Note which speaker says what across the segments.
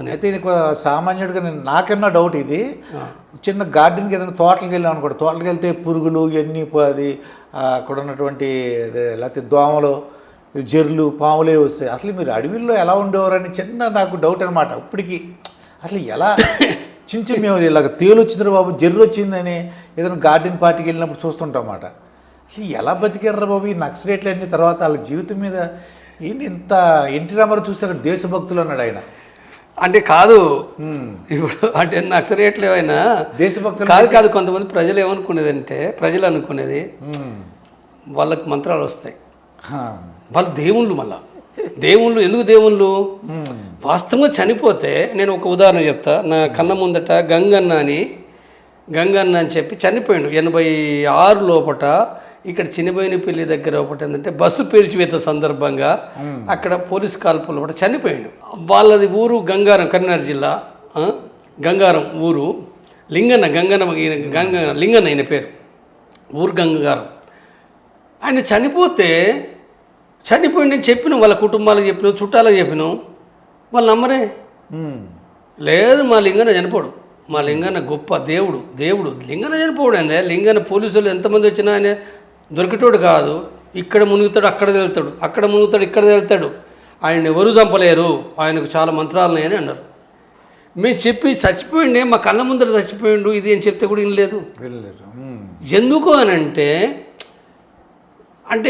Speaker 1: అయితే నీకు సామాన్యుడిగా నాకన్నా డౌట్ ఇది. చిన్న గార్డెన్కి ఏదైనా తోటలకు వెళ్ళాం అనుకోండి, తోటలకు వెళ్తే పురుగులు ఇవన్నీ అది అక్కడ ఉన్నటువంటి లేకపోతే దోమలు జెర్లు పాములే వస్తాయి. అసలు మీరు అడవిలో ఎలా ఉండేవారని చిన్న నాకు డౌట్ అనమాట. ఇప్పటికీ అసలు ఎలా చిన్న మేము ఇలాగ తేలు వచ్చిందిరా బాబు, జెర్రు వచ్చిందని ఏదైనా గార్డెన్ పార్టీకి వెళ్ళినప్పుడు చూస్తుంటాం అన్నమాట. అసలు ఎలా బతికారా బాబు ఈ నక్సలైట్లు అన్ని? తర్వాత వాళ్ళ జీవితం మీద ఏంటి ఇంత ఎన్టీ రామారావు చూస్తే అక్కడ దేశభక్తులు అన్నాడు ఆయన.
Speaker 2: అంటే కాదు ఇప్పుడు అంటే నక్సలైట్లు ఏమైనా
Speaker 1: దేశభక్తులు
Speaker 2: కాదు కొంతమంది ప్రజలు ఏమనుకునేదంటే ప్రజలు అనుకునేది వాళ్ళకి మంత్రాలు వస్తాయి, వాళ్ళు దేవుళ్ళు. మళ్ళా దేవుళ్ళు ఎందుకు దేవుళ్ళు? వాస్తవంగా చనిపోతే నేను ఒక ఉదాహరణ చెప్తా. నా కన్న ముందట గంగన్న అని చెప్పి చనిపోయాడు 86 లోపట. ఇక్కడ చిన్నబోయినపల్లి దగ్గర ఒకటి ఏంటంటే బస్సు పేల్చివేత సందర్భంగా అక్కడ పోలీస్ కాల్పులు కూడా చనిపోయాడు. వాళ్ళది ఊరు గంగారం, కరీంనగర్ జిల్లా గంగారం ఊరు. లింగన్న ఆయన పేరు, ఊరు గంగారం. ఆయన చనిపోయిందని చెప్పినాం, వాళ్ళ కుటుంబాలకు చెప్పినాం, చుట్టాలకు చెప్పినాం. వాళ్ళు నమ్మరే. లేదు మా లింగన్న చనిపోడు, మా లింగన్న గొప్ప దేవుడు. లింగన్న చనిపోడు అందే. లింగన్న పోలీసులు ఎంతమంది వచ్చినా ఆయన దొరికేటోడు కాదు. ఇక్కడ మునుగుతాడు, అక్కడ వెళ్తాడు, అక్కడ మునుగుతాడు, ఇక్కడ వెళ్తాడు. ఆయన ఎవరు చంపలేరు, ఆయనకు చాలా మంత్రాలు ఉన్నాయని అన్నారు. మేము చెప్పి చచ్చిపోయిండే, మా కళ్ళ ముందర చచ్చిపోయిండు ఇది అని చెప్తే కూడా వినలేదు. ఎందుకు అని అంటే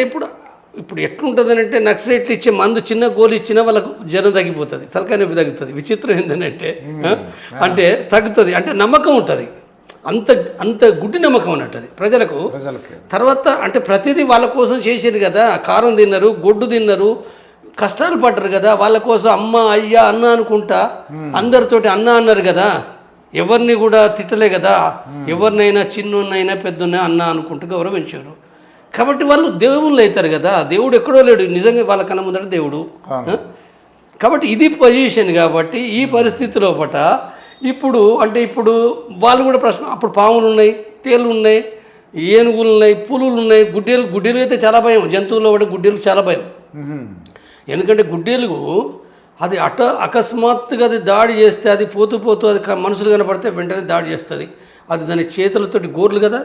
Speaker 2: ఇప్పుడు ఎట్లుంటుందని అంటే నక్సలైట్లు ఇచ్చే మందు చిన్న గోలు ఇచ్చినా వాళ్ళకు జ్వరం తగ్గిపోతుంది, తలకాయ నొప్పి తగ్గుతుంది. విచిత్రం ఏంటంటే అంటే తగ్గుతుంది, అంటే నమ్మకం ఉంటుంది. అంత గుడ్డి నమ్మకం అన్నట్టు ప్రజలకు. తర్వాత అంటే ప్రతిదీ వాళ్ళ కోసం చేసారు కదా. కారం తిన్నారు, గొడ్డు తిన్నారు, కష్టాలు పడ్డారు కదా. వాళ్ళ కోసం అమ్మ అయ్యా అన్న అనుకుంటా అందరితోటి అన్న అన్నారు కదా. ఎవరిని కూడా తిట్టలే కదా. ఎవరినైనా చిన్నోన్నైనా పెద్దోన్నైనా అన్న అనుకుంటూ గౌరవించారు. కాబట్టి వాళ్ళు దేవుళ్ళు అవుతారు కదా. దేవుడు ఎక్కడో లేడు, నిజంగా వాళ్ళ కన్నా ముందర దేవుడు. కాబట్టి ఇది పొజిషన్. కాబట్టి ఈ పరిస్థితి లోపట ఇప్పుడు వాళ్ళు కూడా ప్రశ్న, అప్పుడు పాములు ఉన్నాయి, తేళ్ళు ఉన్నాయి, ఏనుగులు ఉన్నాయి, పులులు ఉన్నాయి, గుడ్డేలు అయితే చాలా భయం. జంతువుల్లో కూడా గుడ్డేలకు చాలా భయం. ఎందుకంటే గుడ్డేలుగు అది అకస్మాత్తుగా అది దాడి చేస్తే, అది పోతూ అది మనుషులు కనపడితే వెంటనే దాడి చేస్తుంది. అది దాని చేతులతోటి గోర్లు కదా,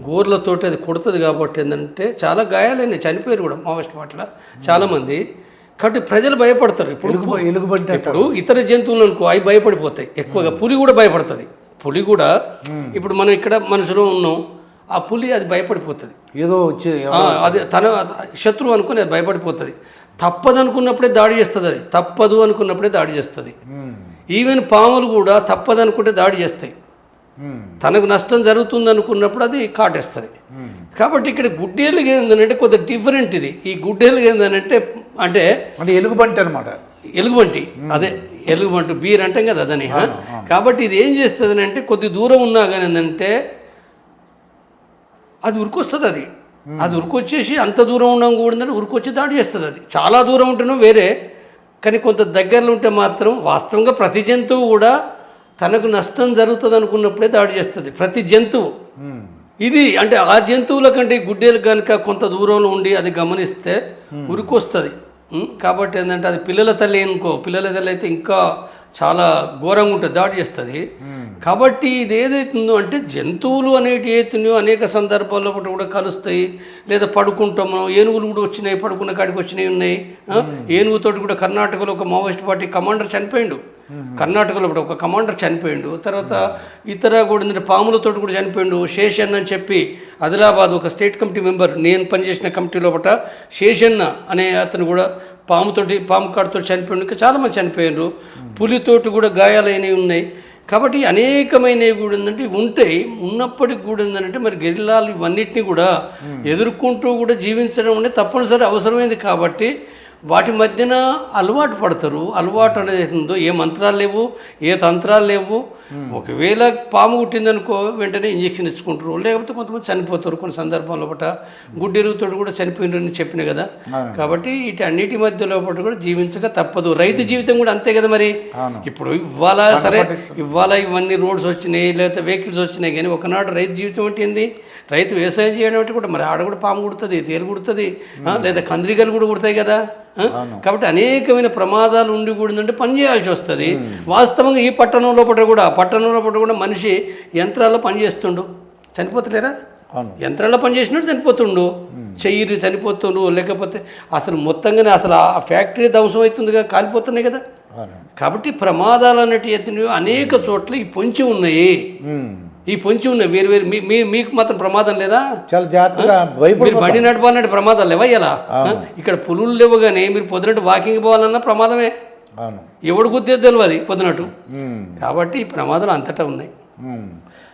Speaker 2: గోర్లతోటి అది కొడుతుంది. కాబట్టి ఏంటంటే చాలా గాయాలైనాయి, చనిపోయారు కూడా మావోయిస్ట్ పట్ల చాలామంది. కాబట్టి ప్రజలు భయపడతారు. ఇప్పుడు ఇతర జంతువులు అనుకో అవి భయపడిపోతాయి ఎక్కువగా. పులి కూడా భయపడుతుంది. పులి కూడా ఇప్పుడు మనం ఇక్కడ మనుషులు ఉన్నాం, ఆ పులి అది భయపడిపోతుంది.
Speaker 1: ఏదో వచ్చి
Speaker 2: అది తన శత్రువు అనుకుని అది భయపడిపోతుంది. తప్పదు అనుకున్నప్పుడే దాడి చేస్తుంది. అది తప్పదు అనుకున్నప్పుడే దాడి చేస్తుంది. ఈవెన్ పాములు కూడా తప్పదు అనుకుంటే దాడి చేస్తాయి. తనకు నష్టం జరుగుతుంది అనుకున్నప్పుడు అది కాటేస్తుంది. కాబట్టి ఇక్కడ గుడ్డేలుగా ఏంటంటే కొద్దిగా డిఫరెంట్ ఇది. ఈ గుడ్డేలుగా ఏంటంటే అంటే
Speaker 1: ఎలుగుబంటి అనమాట.
Speaker 2: ఎలుగుబంటి, అదే ఎలుగుబంటి బీర్ అంటాం కదా అదని. కాబట్టి ఇది ఏం చేస్తుంది అంటే కొద్ది దూరం ఉన్నా కానీ ఏంటంటే అది ఉరికొస్తుంది. అది ఉరికొచ్చేసి అంత దూరం ఉండడం కూడా ఉరికొచ్చి దాడి చేస్తుంది. అది చాలా దూరం ఉంటేనో వేరే, కానీ కొంత దగ్గరలో ఉంటే మాత్రం వాస్తవంగా ప్రతి జంతువు కూడా తనకు నష్టం జరుగుతుంది అనుకున్నప్పుడే దాడి చేస్తుంది, ప్రతి జంతువు. ఇది అంటే ఆ జంతువుల కంటే గుడ్డేలు కనుక కొంత దూరంలో ఉండి అది గమనిస్తే ఉరికొస్తుంది. కాబట్టి ఏంటంటే అది పిల్లల తల్లి పిల్లల తల్లి అయితే ఇంకా చాలా ఘోరంగా ఉంటుంది, దాడి చేస్తుంది. కాబట్టి ఇది ఏదైతుందో అంటే జంతువులు అనేవి ఏతున్నాయో అనేక సందర్భాల్లో కూడా కలుస్తాయి. లేదా పడుకుంటాము, ఏనుగులు కూడా వచ్చినాయి, పడుకున్న కాడికి వచ్చినాయి ఉన్నాయి. ఏనుగుతోటి కూడా కర్ణాటకలో ఒక మావోయిస్ట్ పార్టీ కమాండర్ చనిపోయిండు. కర్ణాటకలో ఒక కమాండర్ చనిపోయిండు. తర్వాత ఇతర కూడా పాములతో కూడా చనిపోయిండు. శేషన్న అని చెప్పి ఆదిలాబాద్ ఒక స్టేట్ కమిటీ మెంబర్, నేను పనిచేసిన కమిటీ లోపల శేషన్న అనే అతను కూడా పాము కాడుతో చనిపోయిండు. ఇంకా చాలామంది చనిపోయినారు. పులితోటి కూడా గాయాలైనవి ఉన్నాయి. కాబట్టి అనేకమైనవి కూడా ఏంటంటే ఉంటాయి. ఉన్నప్పటికి కూడా ఏంటంటే మరి గెరిల్లాలు ఇవన్నిటిని కూడా ఎదుర్కొంటూ కూడా జీవించడం అనేది తప్పనిసరి అవసరమైంది. కాబట్టి వాటి మధ్యన అలవాటు పడతారు. అలవాటు అనేది ఉందో ఏ మంత్రాలు లేవు, ఏ తంత్రాలు లేవు. ఒకవేళ పాము కుట్టిందనుకో వెంటనే ఇంజక్షన్ ఇచ్చుకుంటారు, లేకపోతే కొంతమంది చనిపోతారు. కొన్ని సందర్భాల్లో ఒకట గుడ్డెరుగుతో కూడా చనిపోయినారని చెప్పిన కదా. కాబట్టి ఇటు అన్నిటి మధ్యలో కూడా జీవించక తప్పదు. రైతు జీవితం కూడా అంతే కదా. మరి ఇప్పుడు ఇవాళ ఇవన్నీ రోడ్స్ వచ్చినాయి, లేకపోతే వెహికల్స్ వచ్చినాయి, కానీ ఒకనాడు రైతు జీవితం అంటే ఏంది? రైతు వ్యవసాయం చేయడం అంటే కూడా మరి ఆడ కూడా పాము కుడుతుంది, తేలు కుడుతుంది, లేదా కందిరీగలు కూడా కుడతాయి కదా. కాబట్టి అనేకమైన ప్రమాదాలు ఉండి కూడిందంటే పని చేయాల్సి వస్తుంది. వాస్తవంగా ఈ పట్టణంలో కూడా మనిషి యంత్రాల్లో పనిచేస్తుండు, చనిపోతలేరా? యంత్రాల్లో పనిచేసినట్టు చనిపోతుండు, చెయ్యి చనిపోతుండు, లేకపోతే అసలు మొత్తంగానే అసలు ఆ ఫ్యాక్టరీ ధ్వంసం అవుతుందిగా, కాలిపోతున్నాయి కదా. కాబట్టి ప్రమాదాలు అనేటివి అనేక చోట్ల ఈ పొంచి ఉన్నాయి. వేరు వేరు మీకు మాత్రం ప్రమాదం లేదా?
Speaker 1: చాలా జాగ్రత్తగా
Speaker 2: మీరు బండి నడపాలంటే ప్రమాదాలు లేవా? ఇలా ఇక్కడ పులులు లేవు, కానీ మీరు పొద్దునట్టు వాకింగ్ పోవాలన్నా ప్రమాదమే. ఎవడు గుద్దేది తెలియదు పొద్దునట్టు. కాబట్టి ఈ ప్రమాదాలు అంతటా ఉన్నాయి.